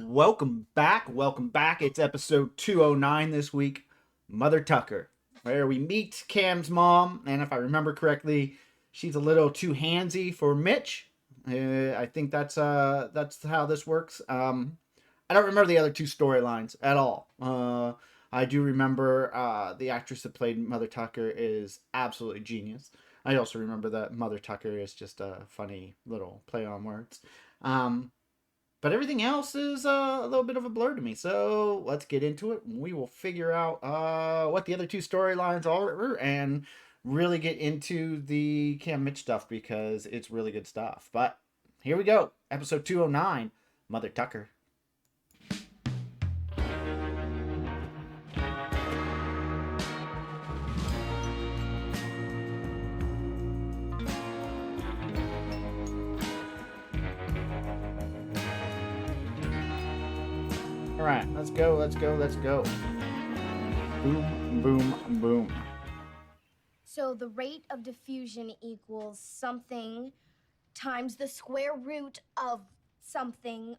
Welcome back. Welcome back. It's episode 209 this week. Mother Tucker, where we meet Cam's mom. And if I remember correctly, she's a little too handsy for Mitch. I think that's how this works. I don't remember the other two storylines at all. I do remember the actress that played Mother Tucker is absolutely genius. I also remember that Mother Tucker is just a funny little play on words. Um, but everything else is a little bit of a blur to me. So let's get into it. We will figure out what the other two storylines are and really get into the Cam Mitch stuff because it's really good stuff. But here we go. Episode 209, Mother Tucker. All right, let's go. Boom, boom, boom. So the rate of diffusion equals something times the square root of something.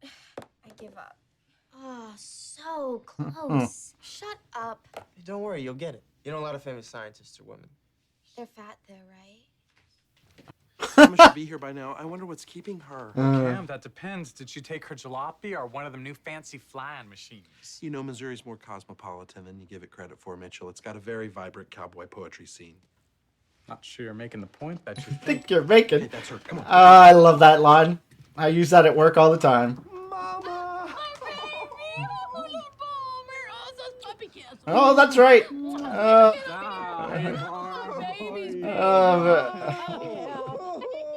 I give up. Oh, so close. Shut up. Hey, don't worry, you'll get it. You know, a lot of famous scientists are women. They're fat though, right? Mama should be here by now. I wonder what's keeping her. Cam, that depends. Did she take her jalopy or one of them new fancy flying machines? You know, Missouri's more cosmopolitan than you give it credit for, Mitchell. It's got a very vibrant cowboy poetry scene. Not sure you're making the point that you I think you're making. Hey, that's her. Come on. I love that line. I use that at work all the time. Mama! Oh, that's right.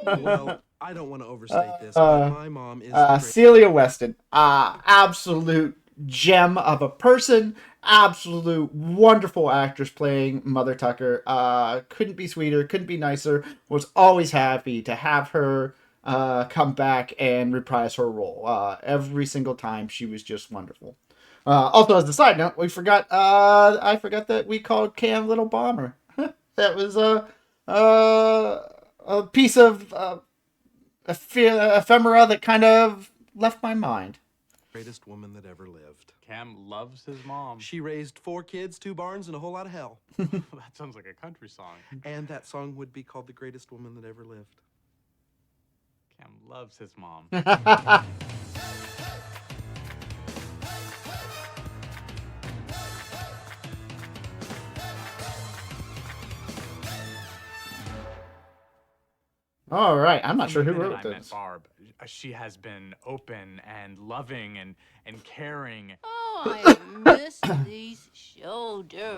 Well, I don't want to overstate this, but my mom is the Celia Weston, absolute gem of a person, absolute wonderful actress playing Mother Tucker. Couldn't be sweeter, couldn't be nicer. Was always happy to have her come back and reprise her role. Every single time, she was just wonderful. Also, as a side note, I forgot that we called Cam Little Bomber. That was a piece of ephemera that kind of left my mind. greatest woman that ever lived. Cam loves his mom. She raised 4 kids, 2 barns, and a whole lot of hell. That sounds like a country song. And that song would be called The Greatest Woman That Ever Lived. Cam loves his mom. All right, I'm not sure who From the wrote minute I met this. Barb. She has been open and loving and caring. Oh, I miss these shoulders.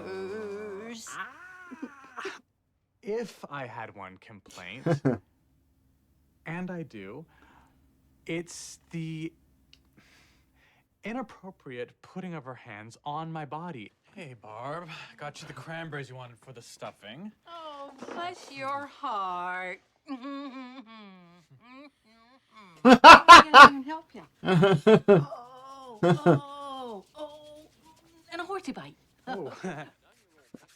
If I had one complaint, and I do, it's the inappropriate putting of her hands on my body. Hey, Barb. Got you the cranberries you wanted for the stuffing. Oh, bless your heart. I can't even help you. Oh, and a horsey bite. Oh.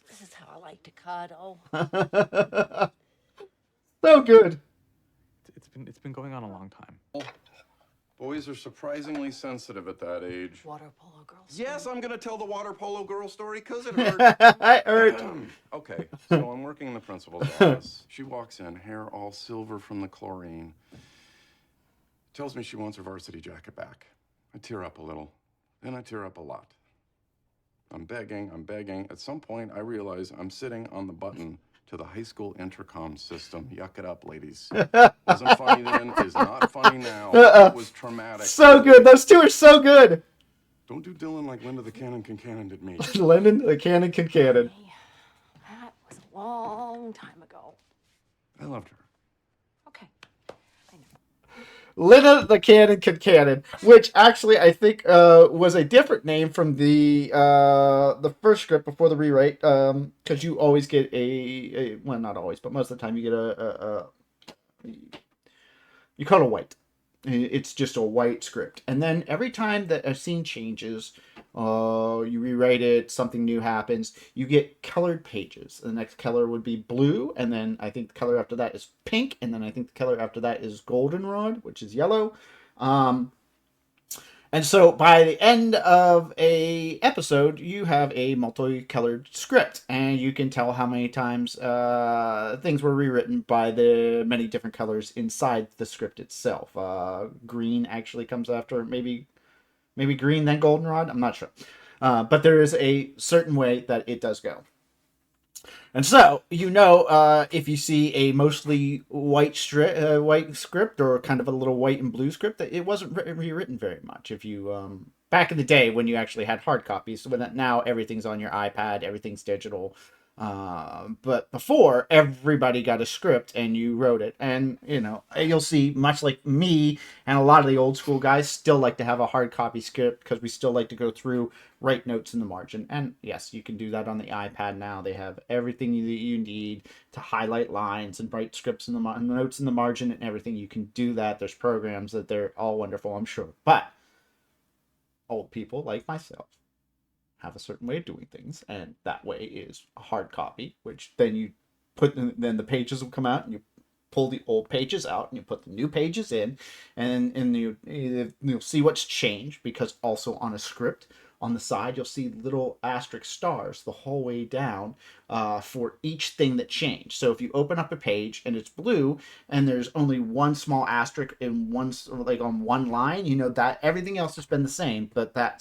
This is how I like to cuddle. So good. It's been going on a long time. Boys are surprisingly sensitive at that age. Water polo girls. Yes, I'm gonna tell the water polo girl story because it hurt. I heard. Okay, so I'm working in the principal's office. She walks in, hair all silver from the chlorine. Tells me she wants her varsity jacket back. I tear up a little, then I tear up a lot. I'm begging. At some point, I realize I'm sitting on the button to the high school intercom system. Yuck it up, ladies. Wasn't funny then, is not funny now. It was traumatic. So good. Those two are so good. Don't do Dylan like Linda the Cannon Kincannon did me. Lennon, the Cannon, Kincannon. That was a long time ago. I loved her. Okay. I know. Linda the Cannon Kincannon, which actually I think was a different name from the first script before the rewrite, because you always get a well, not always, but most of the time you get you call it a white. It's just a white script, and then every time that a scene changes, you rewrite it, something new happens, you get colored pages. The next color would be blue, and then I think the color after that is pink, and then I think the color after that is goldenrod, which is yellow. And so by the end of a episode, you have a multicolored script, and you can tell how many times things were rewritten by the many different colors inside the script itself. Green actually comes after maybe green, then goldenrod. I'm not sure, but there is a certain way that it does go. And so, if you see a mostly white white script, or kind of a little white and blue script, that it wasn't rewritten very much. If you back in the day when you actually had hard copies, so now everything's on your iPad, everything's digital. But before, everybody got a script and you wrote it, and you'll see, much like me and a lot of the old school guys, still like to have a hard copy script because we still like to go through, write notes in the margin. And yes, you can do that on the iPad now. They have everything that you need to highlight lines and write scripts in the notes in the margin and everything. You can do that. There's programs that they're all wonderful, I'm sure. But old people like myself have a certain way of doing things, and that way is a hard copy, which then you put then the pages will come out, and you pull the old pages out and you put the new pages in, and you'll see what's changed, because also on a script on the side you'll see little asterisk stars the whole way down for each thing that changed. So if you open up a page and it's blue and there's only one small asterisk in one, like on one line, that everything else has been the same, but that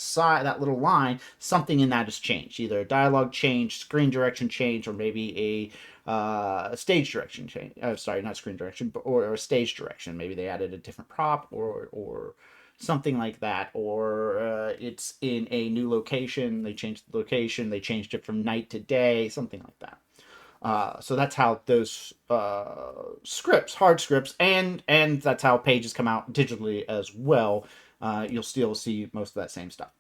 little line, something in that has changed. Either a dialogue change, screen direction change, or maybe a stage direction change. Sorry, not screen direction, but or a stage direction. Maybe they added a different prop or something like that, or it's in a new location. They changed the location. They changed it from night to day, something like that. So that's how those scripts, hard scripts, and that's how pages come out digitally as well. You'll still see most of that same stuff.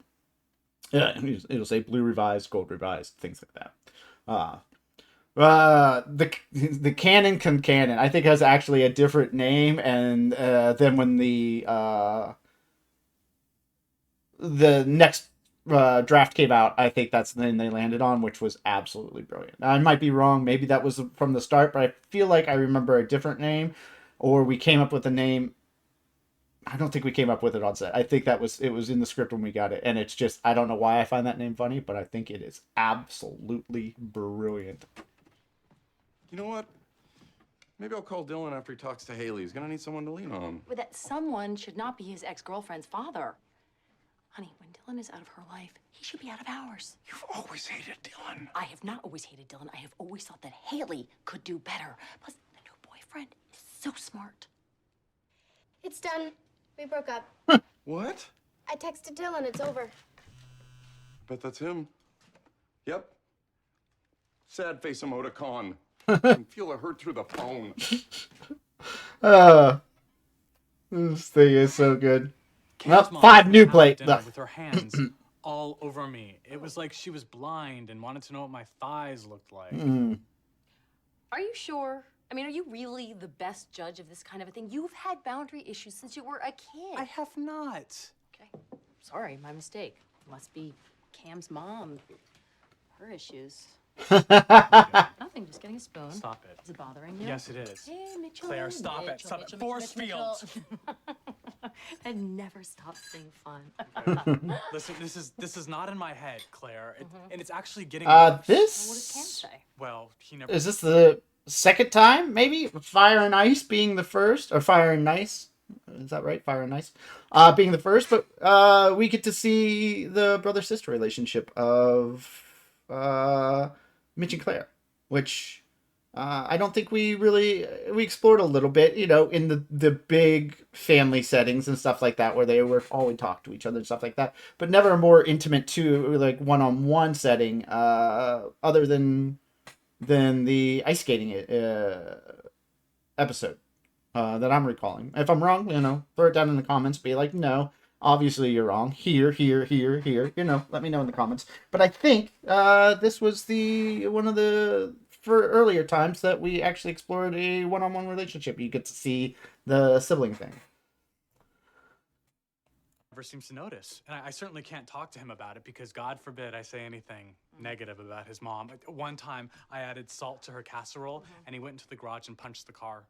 Yeah, it'll say blue revised, gold revised, things like that. The canon I think has actually a different name, and then when the next draft came out, I think that's the name they landed on, which was absolutely brilliant. Now, I might be wrong. Maybe that was from the start, but I feel like I remember a different name, or we came up with a name. I don't think we came up with it on set. I think it was in the script when we got it, and it's just, I don't know why I find that name funny, but I think it is absolutely brilliant. You know what? Maybe I'll call Dylan after he talks to Haley. He's gonna need someone to lean on. But that someone should not be his ex-girlfriend's father. Honey, when Dylan is out of her life, he should be out of ours. You've always hated Dylan. I have not always hated Dylan. I have always thought that Haley could do better. Plus, the new boyfriend is so smart. It's done. We broke up. What? I texted Dylan. It's over. Bet that's him. Yep. Sad face emoticon. I can feel it hurt through the phone. This thing is so good. Cam's Well, mom 5 new had plate. dinner with her hands all over me. It was like she was blind and wanted to know what my thighs looked like. Are you sure? I mean, are you really the best judge of this kind of a thing? You've had boundary issues since you were a kid. I have not. Okay. Sorry, my mistake. Must be Cam's mom. Her issues. Nothing, just getting a spoon. Stop it. Is it bothering you? Yes, it is. Hey, Mitchell. Claire, stop it. Mitchell, Stop it. Mitchell, Force Mitchell, fields. It never stops being fun. Listen, this is not in my head, Claire, and it's actually getting What does Cam This say? well. He never. is this the second time, maybe? Fire and Ice being the first, or Fire and Nice. Is that right? Fire and Ice being the first, but we get to see the brother-sister relationship of Mitch and Claire, which I don't think we explored a little bit, in the big family settings and stuff like that, where they were always talk to each other and stuff like that, but never a more intimate like one-on-one setting, other than the ice skating episode that I'm recalling. If I'm wrong, throw it down in the comments. Be like, no, obviously you're wrong. Here. Let me know in the comments. But I think this was one of the earlier times that we actually explored a one-on-one relationship. You get to see the sibling thing. Never seems to notice, and I certainly can't talk to him about it because God forbid I say anything negative about his mom. One time I added salt to her casserole, and he went into the garage and punched the car.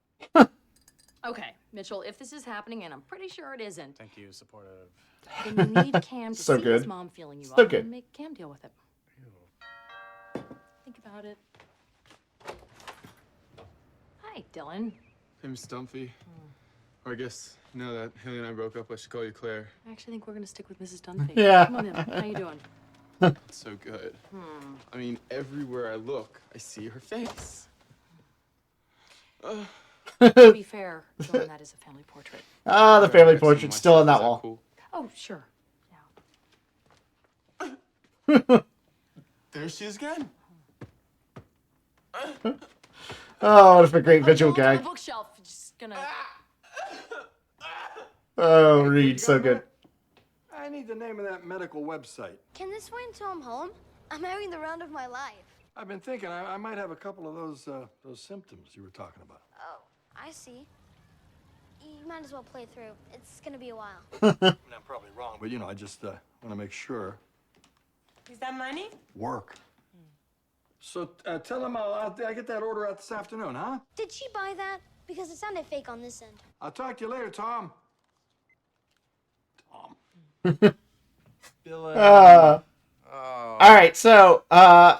Okay, Mitchell, if this is happening, and I'm pretty sure it isn't, Thank you, supportive. then you need Cam to So see good. his mom feeling you So up good. and make Cam deal with it. Think about it. Hi, Dylan. Hey, Miss Dunphy. Or I guess, now that Haley and I broke up, I should call you Claire. I actually think we're gonna stick with Mrs. Dunphy. Yeah. Come on in. How you doing? It's so good. I mean, everywhere I look, I see her face. To be fair, Dylan, that is a family portrait. Ah, the Alright, family I got some portrait's still on myself. that Is wall. Cool? Oh, sure. There she is again. Oh, what a great Oh, visual hold on the gag. bookshelf. Just gonna. Oh, Reed, so good. I need the name of that medical website. Can this wait until I'm home? I'm having the round of my life. I've been thinking I might have a couple of those symptoms you were talking about. Oh, I see. You might as well play through. It's gonna be a while. I mean, I'm probably wrong, but I just want to make sure. Is that money? Work. So tell him I'll get that order out this afternoon, huh? Did she buy that? Because it sounded fake on this end. I'll talk to you later, Tom. Dylan. All right, so I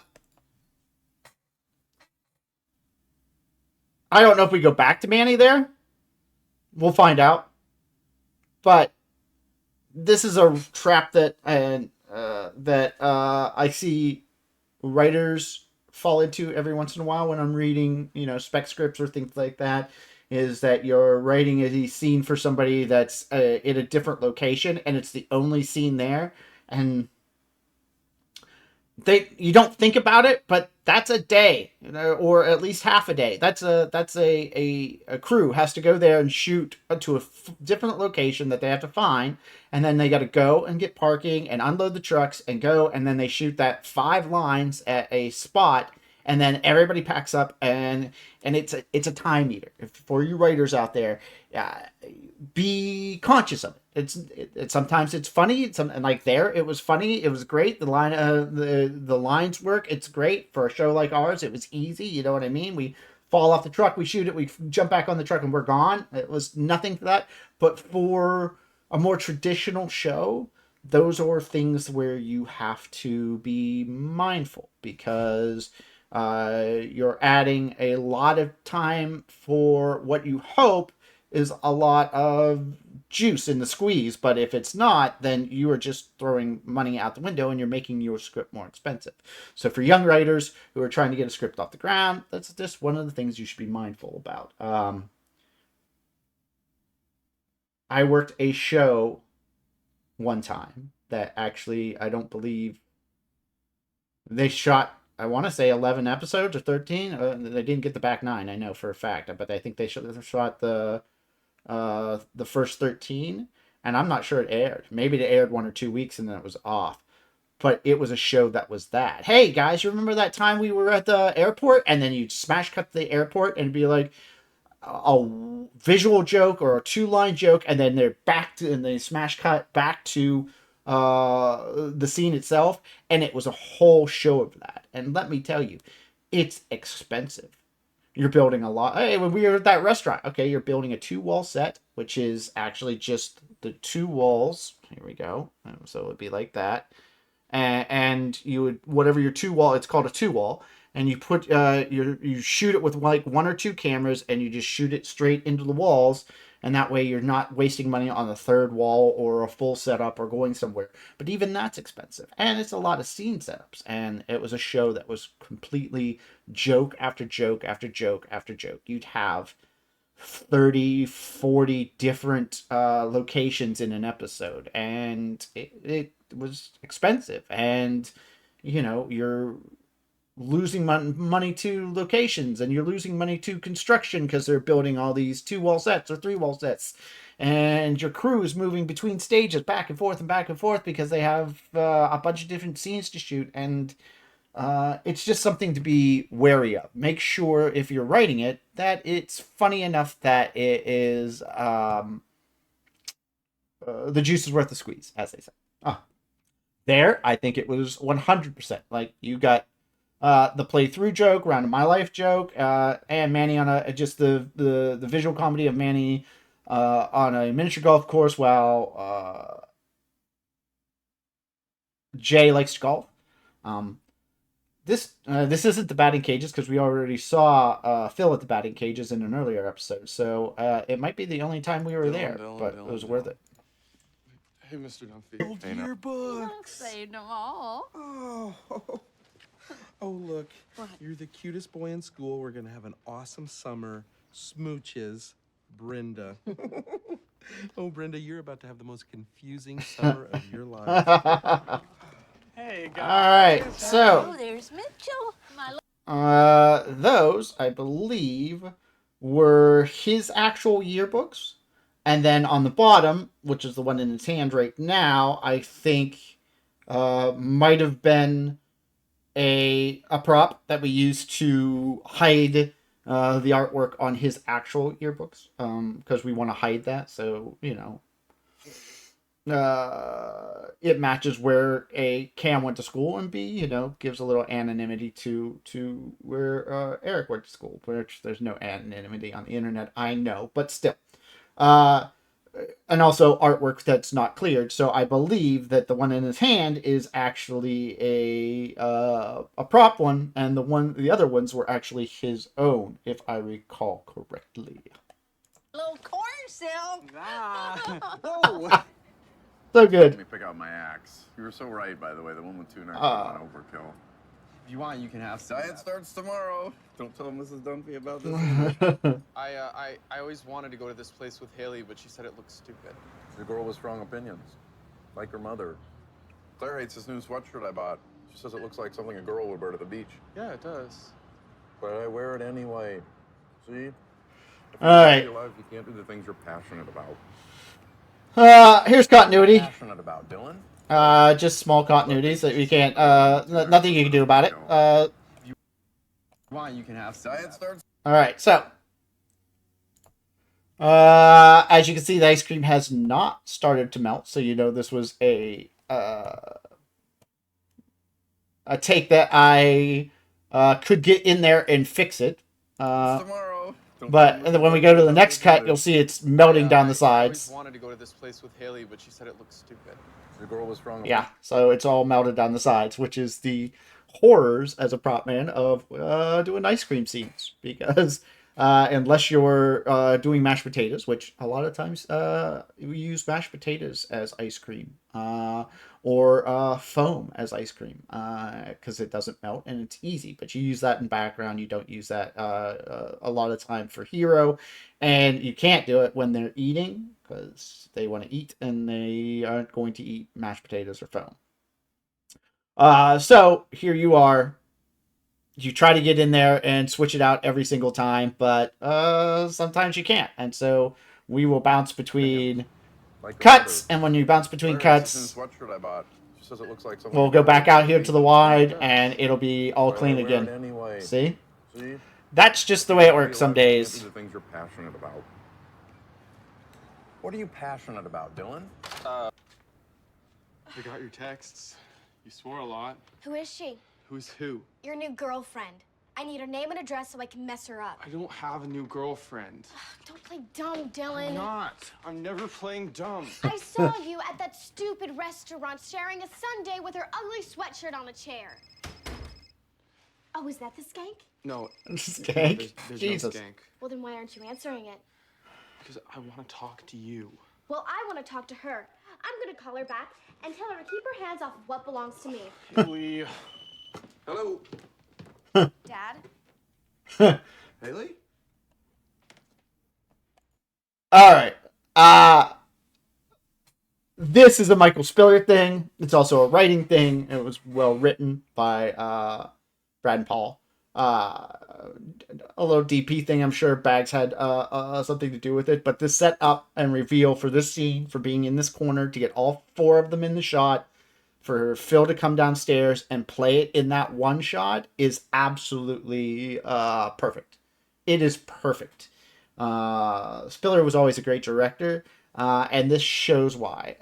don't know if we go back to Manny there. We'll find out. But this is a trap that I see writers fall into every once in a while when I'm reading, spec scripts or things like that. Is that you're writing a scene for somebody that's in a different location and it's the only scene there, and you don't think about it, but that's a day, or at least half a day. That's a crew has to go there and shoot to a different location that they have to find, and then they got to go and get parking and unload the trucks and go, and then they shoot that 5 lines at a spot, and then everybody packs up, and it's a time eater. For you writers out there, be conscious of it. It's sometimes it's funny. And like there, it was funny. It was great. The lines work. It's great for a show like ours. It was easy. You know what I mean? We fall off the truck, we shoot it, we jump back on the truck, and we're gone. It was nothing for that. But for a more traditional show, those are things where you have to be mindful, because you're adding a lot of time for what you hope is a lot of juice in the squeeze. But if it's not, then you are just throwing money out the window and you're making your script more expensive. So for young writers who are trying to get a script off the ground, that's just one of the things you should be mindful about. I worked a show one time that actually, I don't believe they shot, I want to say 11 episodes or 13. They didn't get the back 9, I know for a fact, but I think they shot the first 13, and I'm not sure it aired. Maybe it aired 1 or 2 weeks and then it was off. But it was a show that was that. Hey guys, you remember that time we were at the airport, and then you'd smash cut the airport and be like a visual joke or a 2-line joke, and then they're back to, and they smash cut back to the scene itself, and it was a whole show of that. And let me tell you, it's expensive. You're building a lot. Hey, when we were at that restaurant, okay, you're building a 2-wall set, which is actually just the 2 walls. Here we go. So it would be like that. And you would, whatever your 2-wall, it's called a 2-wall, and you put you shoot it with like 1 or 2 cameras, and you just shoot it straight into the walls, and that way you're not wasting money on the 3rd wall or a full setup or going somewhere. But even that's expensive, and it's a lot of scene setups. And it was a show that was completely joke after joke after joke after joke. You'd have 30, 40 different locations in an episode, and it was expensive. And you're losing money to locations, and you're losing money to construction because they're building all these 2-wall sets or 3-wall sets, and your crew is moving between stages back and forth because they have a bunch of different scenes to shoot. And it's just something to be wary of. Make sure if you're writing it that it's funny enough that it is the juice is worth the squeeze, as they say. There, I think it was 100%. Like, you got the playthrough joke, Round of My Life joke, and Manny on just the visual comedy of Manny on a miniature golf course while Jay likes to golf. This isn't the batting cages because we already saw Phil at the batting cages in an earlier episode, so it might be the only time we were there, but it was worth it. Hey, Mr. Dunphy. Old yearbooks. Saved them all. Oh, oh, look. What? You're the cutest boy in school. We're going to have an awesome summer. Smooches, Brenda. Oh, Brenda, you're about to have the most confusing summer of your life. Hey, All guys. right, so Oh, there's Mitchell. those I believe were his actual yearbooks, and then on the bottom, which is the one in his hand right now, I think might have been a prop that we used to hide the artwork on his actual yearbooks, because we want to hide that, so it matches where A, Cam went to school, and B, gives a little anonymity to where Eric went to school, which there's no anonymity on the internet, I know, but still. And also artwork that's not cleared, so I believe that the one in his hand is actually a prop one, and the other ones were actually his own, if I recall correctly. Little corn silk. Whoa! So Let good. me pick out my axe. You were so right, by the way. The one with tuner Ah. on overkill. If you want, you can have some. Diet starts tomorrow. Don't tell Mrs. Dunphy about this. I always wanted to go to this place with Haley, but she said it looked stupid. The girl with strong opinions, like her mother. Claire hates this new sweatshirt I bought. She says it looks like something a girl would wear to the beach. Yeah, it does. But I wear it anyway. See? If All right. you're alive, you can't do the things you're passionate about. Here's continuity. Passionate about, Dylan? Just small continuities that we can't, nothing you can do about it. If you want, you can have some. Diet starts. Alright, so. As you can see, the ice cream has not started to melt, so this was a take that I could get in there and fix it. Tomorrow. But when we go to the next cut, you'll see it's melting down the I always sides. wanted to go to this place with Haley, but she said it looked stupid. The girl with strong Yeah, so it's all melted down the sides, which is the horrors as a prop man of doing ice cream scenes. Because unless you're doing mashed potatoes, which a lot of times we use mashed potatoes as ice cream, or foam as ice cream, because it doesn't melt and it's easy. But you use that in background. You don't use that a lot of time for hero, and you can't do it when they're eating because they want to eat and they aren't going to eat mashed potatoes or foam. So here you are. You try to get in there and switch it out every single time, but sometimes you can't. And so we will bounce between like her cuts, mother. and when you bounce between Claire hates this cuts, new sweatshirt I bought. She says it looks like something we'll a go girl back would wear out here the to the beach. wide, and it'll be all But I clean wear it again. Anyway. See? See? That's just the way it works some If you're alive, you days. can't do the things you're passionate about. What are you passionate about, Dylan? I got your texts. You swore a lot. Who is she? Who's who? Your new girlfriend. I need her name and address so I can mess her up. I don't have a new girlfriend. Don't play dumb, Dylan. I'm not. I'm never playing dumb. I saw you at that stupid restaurant sharing a sundae with her ugly sweatshirt on a chair. Oh, is that the skank? No. Skank? There's Jesus. no skank. Well, then why aren't you answering it? Because I want to talk to you. Well, I want to talk to her. I'm going to call her back and tell her to keep her hands off of what belongs to me. Haley. Hello, Dad? Haley? All right. This is a Michael Spiller thing. It's also a writing thing. It was well written by Brad and Paul. A little DP thing. I'm sure Bags had something to do with it. But the setup and reveal for this scene, for being in this corner, to get all four of them in the shot, for Phil to come downstairs and play it in that one shot is absolutely perfect. It is perfect. Spiller was always a great director. And this shows why.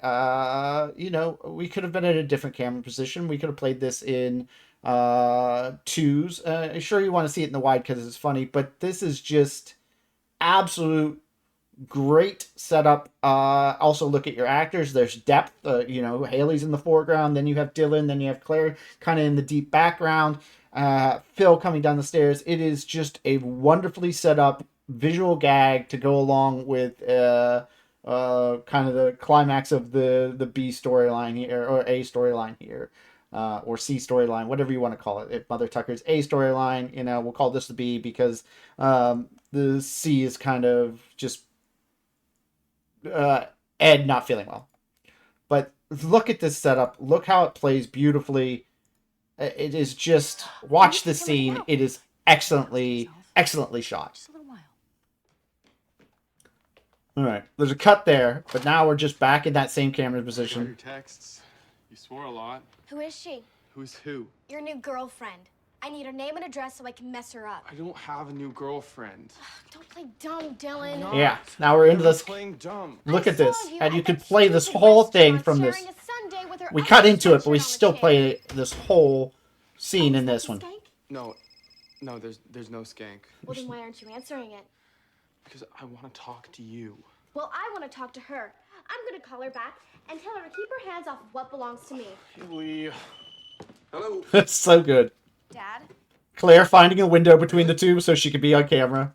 We could have been in a different camera position. We could have played this in 2s. Sure, you want to see it in the wide because it's funny, but this is just absolute great setup. Also look at your actors. There's depth. Haley's in the foreground, then you have Dylan, then you have Claire kind of in the deep background. Phil coming down the stairs. It is just a wonderfully set up visual gag to go along with kind of the climax of the B storyline here, or A storyline here, or C storyline, whatever you want to call it. If Mother Tucker's A storyline, we'll call this the B because the C is kind of just Ed not feeling well. But look at this setup. Look how it plays beautifully. It is just, watch the scene. It is excellently shot. Just a little while. All right, there's a cut there, but now we're just back in that same camera Got position. your texts. You swore a lot. Who is she? Who's who? Your new girlfriend. I need her name and address so I can mess her up. I don't have a new girlfriend. Don't play dumb, Dylan. Yeah, now we're into this. Playing dumb. Look I at this, saw you and at you could that play this stupid whole thing restaurant from this. sharing a sundae with her We other cut into it, but sweatshirt we on the still chair. play this whole scene in Is that this the one. skank? No, there's no skank. Well, then why aren't you answering it? Because I want to talk to you. Well, I want to talk to her. I'm going to call her back and tell her to keep her hands off of what belongs to me. Haley. Hello. It's so good. Dad? Claire finding a window between the two so she could be on camera.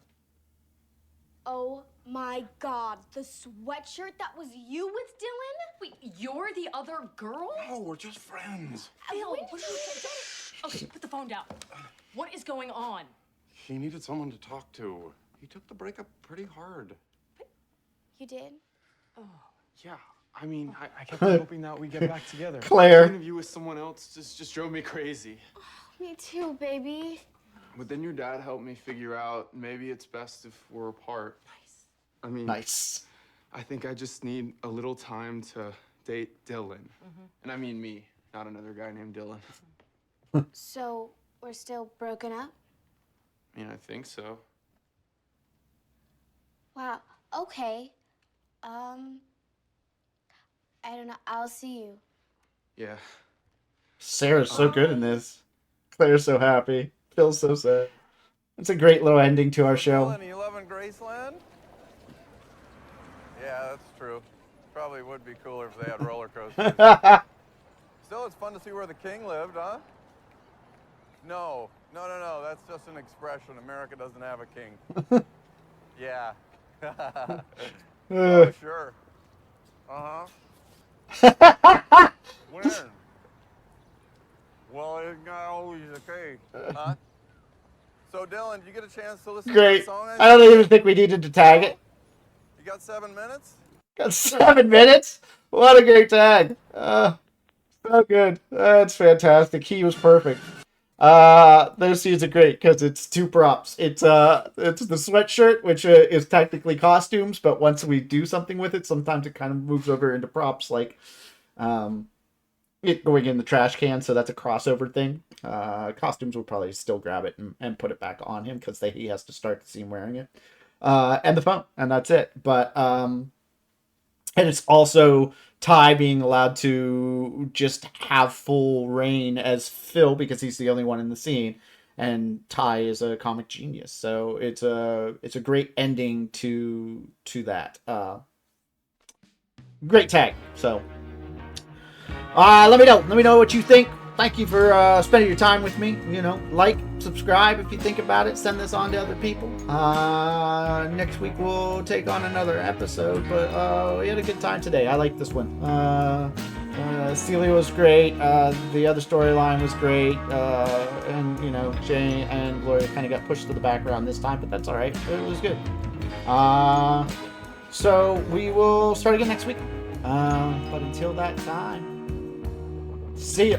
Oh my God, the sweatshirt that was you with Dylan? Wait, you're the other girl? No, we're just friends. Phil, When did what you are you... Okay, put the phone down. What is going on? He needed someone to talk to. He took the breakup pretty hard. You did? Yeah. I mean, I kept hoping that we'd get back together. Claire. Seeing you with someone else just drove me crazy. Me too, baby. But then your dad helped me figure out maybe it's best if we're apart. Nice. I mean, Nice. I think I just need a little time to date Dylan. And I mean me, not another guy named Dylan. So, we're still broken up? I mean, I think so. Wow, okay. I don't know, I'll see you. Yeah. Sarah's so good in this. Claire's so happy. Phil's so sad. It's a great little ending to our show. Dylan, you loving Graceland? Yeah, that's true. Probably would be cooler if they had roller coasters. Still, it's fun to see where the king lived, huh? No, that's just an expression. America doesn't have a king. Yeah. Oh, sure. Uh-huh. When? Well, it's not always the case. Huh? So, Dylan, did you get a chance to listen to Great. the song? I don't even think we needed to tag it. You got 7 minutes? Got 7 minutes? What a great tag. So good. That's fantastic. He was perfect. Those scenes are great because it's two props. It's the sweatshirt, which is technically costumes, but once we do something with it, sometimes it kind of moves over into props, like it going in the trash can. So that's a crossover thing. Costumes will probably still grab it and put it back on him because he has to start the scene wearing it. And the phone, and that's it. But and it's also Ty being allowed to just have full reign as Phil because he's the only one in the scene, and Ty is a comic genius. So it's a great ending to that. Great tag. So let me know what you think. Thank you for spending your time with me. Like, subscribe if you think about it. Send this on to other people. Next week we'll take on another episode, but we had a good time today. I like this one. Celia was great. The other storyline was great. And Jay and Gloria kind of got pushed to the background this time, but that's all right. It was good. So we will start again next week. But until that time, see ya.